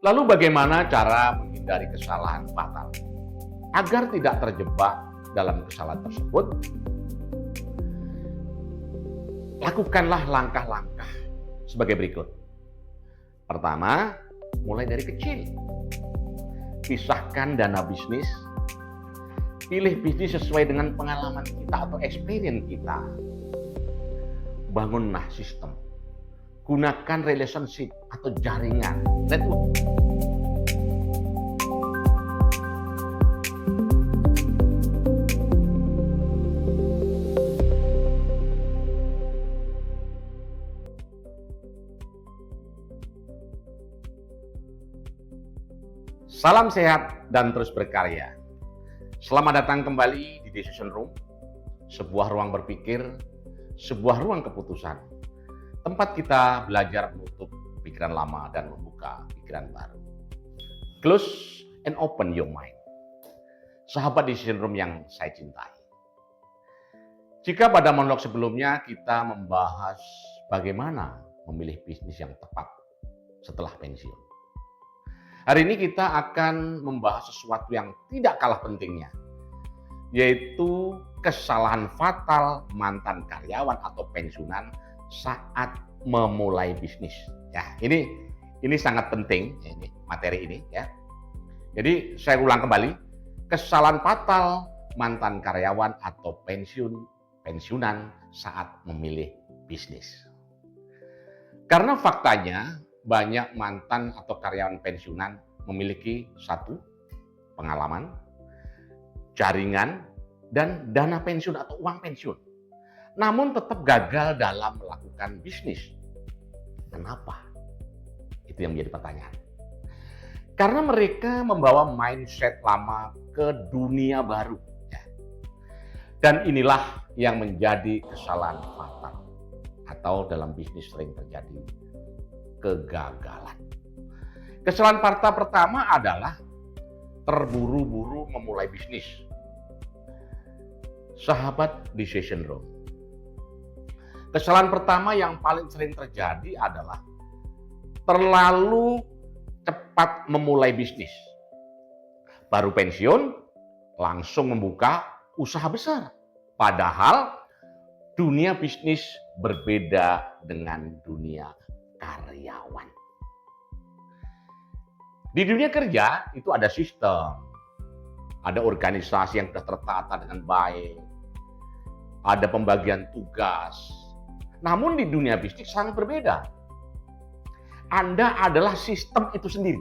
Lalu bagaimana cara menghindari kesalahan fatal? Agar tidak terjebak dalam kesalahan tersebut, lakukanlah langkah-langkah sebagai berikut. Pertama, mulai dari kecil. Pisahkan dana bisnis. Pilih bisnis sesuai dengan pengalaman kita atau experience kita. Bangunlah sistem. Gunakan relationship atau jaringan. Network. Salam sehat dan terus berkarya. Selamat datang kembali di Decision Room, sebuah ruang berpikir, sebuah ruang keputusan. Tempat kita belajar menutup pikiran lama dan membuka pikiran baru. Close and open your mind. Sahabat Decision Room yang saya cintai. Jika pada monolog sebelumnya kita membahas bagaimana memilih bisnis yang tepat setelah pensiun. Hari ini kita akan membahas sesuatu yang tidak kalah pentingnya, yaitu kesalahan fatal mantan karyawan atau pensiunan saat memulai bisnis. Ya, ini sangat penting ini materi ini ya. Jadi saya ulang kembali, kesalahan fatal mantan karyawan atau pensiunan saat memilih bisnis. Karena faktanya banyak mantan atau karyawan pensiunan memiliki satu, pengalaman, jaringan, dan dana pensiun atau uang pensiun. Namun tetap gagal dalam melakukan bisnis. Kenapa? Itu yang menjadi pertanyaan. Karena mereka membawa mindset lama ke dunia baru. Dan inilah yang menjadi kesalahan fatal. Atau dalam bisnis sering terjadi kegagalan. Kesalahan fatal pertama adalah terburu-buru memulai bisnis. Sahabat Decision Room. Kesalahan pertama yang paling sering terjadi adalah terlalu cepat memulai bisnis. Baru pensiun, langsung membuka usaha besar. Padahal dunia bisnis berbeda dengan dunia karyawan. Di dunia kerja itu ada sistem, ada organisasi yang sudah tertata dengan baik, ada pembagian tugas. Namun di dunia bisnis sangat berbeda. Anda adalah sistem itu sendiri.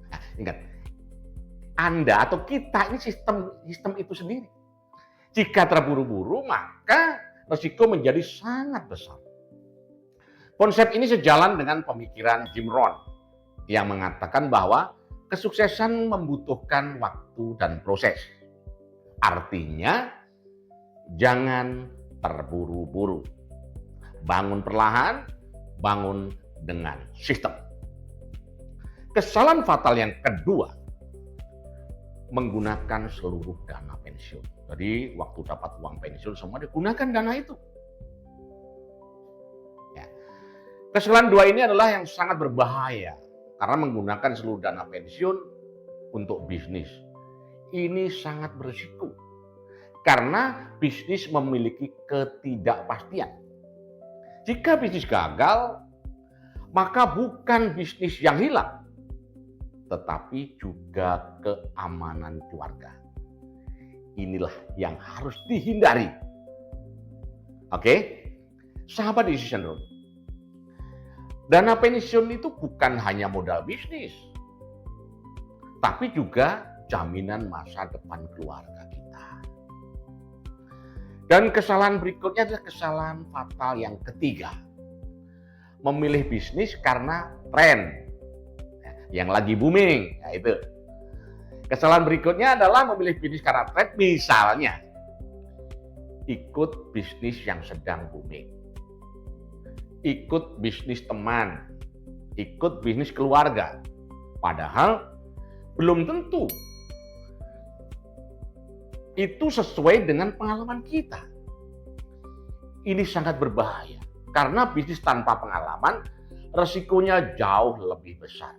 Nah, ingat, Anda atau kita ini sistem itu sendiri. Jika terburu-buru, maka risiko menjadi sangat besar. Konsep ini sejalan dengan pemikiran Jim Rohn yang mengatakan bahwa kesuksesan membutuhkan waktu dan proses. Artinya, jangan terburu-buru. Bangun perlahan, bangun dengan sistem. Kesalahan fatal yang kedua, menggunakan seluruh dana pensiun. Jadi, waktu dapat uang pensiun semua digunakan dana itu. Kesalahan dua ini adalah yang sangat berbahaya karena menggunakan seluruh dana pensiun untuk bisnis. Ini sangat berisiko karena bisnis memiliki ketidakpastian. Jika bisnis gagal, maka bukan bisnis yang hilang, tetapi juga keamanan keluarga. Inilah yang harus dihindari. Oke, sahabat Decision Room. Dana pensiun itu bukan hanya modal bisnis, tapi juga jaminan masa depan keluarga kita. Dan kesalahan berikutnya adalah kesalahan fatal yang ketiga. Memilih bisnis karena tren yang lagi booming. Nah, itu. Kesalahan berikutnya adalah memilih bisnis karena tren, misalnya ikut bisnis yang sedang booming. Ikut bisnis teman, ikut bisnis keluarga. Padahal belum tentu itu sesuai dengan pengalaman kita. Ini sangat berbahaya karena bisnis tanpa pengalaman resikonya jauh lebih besar.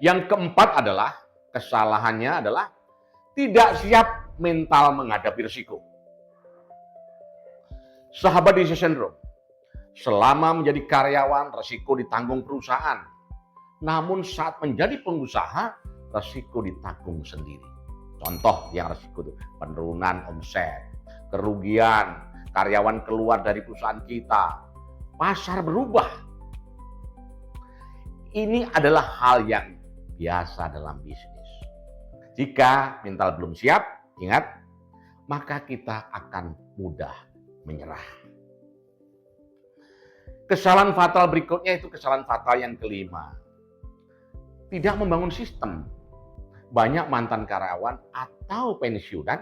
Yang keempat adalah, kesalahannya adalah tidak siap mental menghadapi risiko. Sahabat Decision Room, selama menjadi karyawan, risiko ditanggung perusahaan. Namun saat menjadi pengusaha, risiko ditanggung sendiri. Contoh yang risiko itu penurunan omset, kerugian, karyawan keluar dari perusahaan kita, pasar berubah. Ini adalah hal yang biasa dalam bisnis. Jika mental belum siap, ingat, maka kita akan mudah menyerah. Kesalahan fatal berikutnya itu kesalahan fatal yang kelima. Tidak membangun sistem. Banyak mantan karyawan atau pensiunan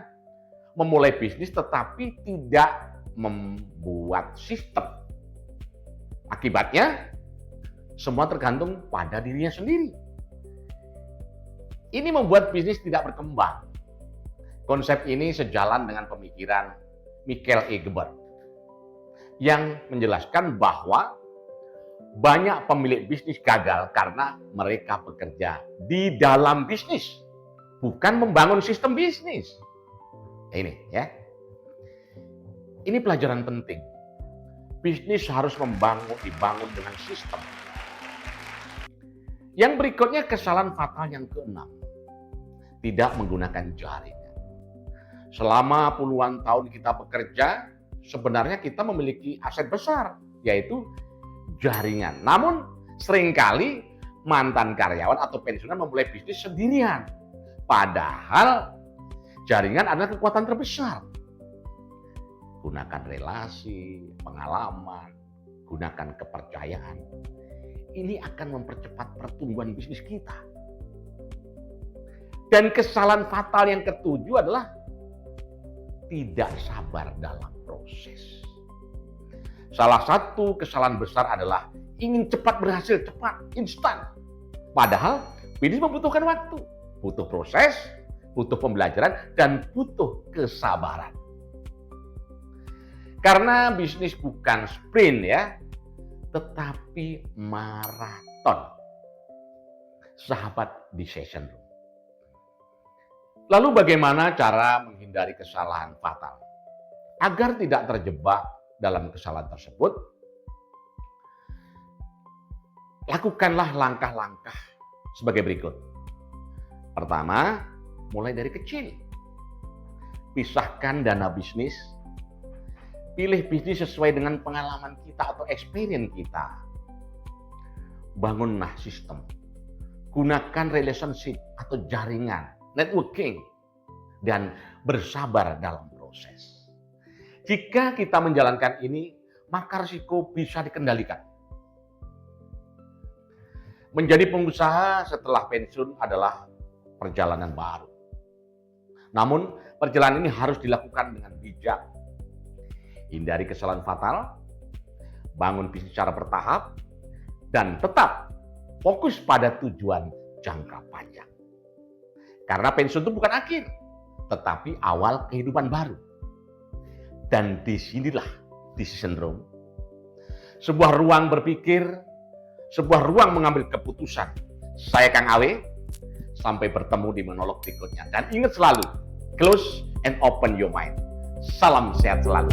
memulai bisnis tetapi tidak membuat sistem. Akibatnya, semua tergantung pada dirinya sendiri. Ini membuat bisnis tidak berkembang. Konsep ini sejalan dengan pemikiran Michael E. Gebert yang menjelaskan bahwa banyak pemilik bisnis gagal karena mereka bekerja di dalam bisnis, bukan membangun sistem bisnis. Ini ya. Ini pelajaran penting. Bisnis harus dibangun dengan sistem. Yang berikutnya kesalahan fatal yang keenam. Tidak menggunakan jaringan. Selama puluhan tahun kita bekerja, sebenarnya kita memiliki aset besar, yaitu jaringan. Namun seringkali mantan karyawan atau pensiunan memulai bisnis sendirian. Padahal jaringan adalah kekuatan terbesar. Gunakan relasi, pengalaman, gunakan kepercayaan. Ini akan mempercepat pertumbuhan bisnis kita. Dan kesalahan fatal yang ketujuh adalah tidak sabar dalam proses. Salah satu kesalahan besar adalah ingin cepat berhasil, cepat, instan. Padahal bisnis membutuhkan waktu, butuh proses, butuh pembelajaran, dan butuh kesabaran. Karena bisnis bukan sprint ya, tetapi maraton. Sahabat Decision Room. Lalu bagaimana cara menghindari kesalahan fatal? Agar tidak terjebak dalam kesalahan tersebut, lakukanlah langkah-langkah sebagai berikut. Pertama, mulai dari kecil. Pisahkan dana bisnis. Pilih bisnis sesuai dengan pengalaman kita atau experience kita. Bangunlah sistem. Gunakan relationship atau jaringan, networking, dan bersabar dalam proses. Jika kita menjalankan ini, maka risiko bisa dikendalikan. Menjadi pengusaha setelah pensiun adalah perjalanan baru. Namun, perjalanan ini harus dilakukan dengan bijak. Hindari kesalahan fatal, bangun bisnis secara bertahap, dan tetap fokus pada tujuan jangka panjang. Karena pensiun itu bukan akhir, tetapi awal kehidupan baru. Dan disinilah Decision Room. Sebuah ruang berpikir, sebuah ruang mengambil keputusan. Saya Kang Awe, sampai bertemu di monolog berikutnya. Dan ingat selalu, close and open your mind. Salam sehat selalu.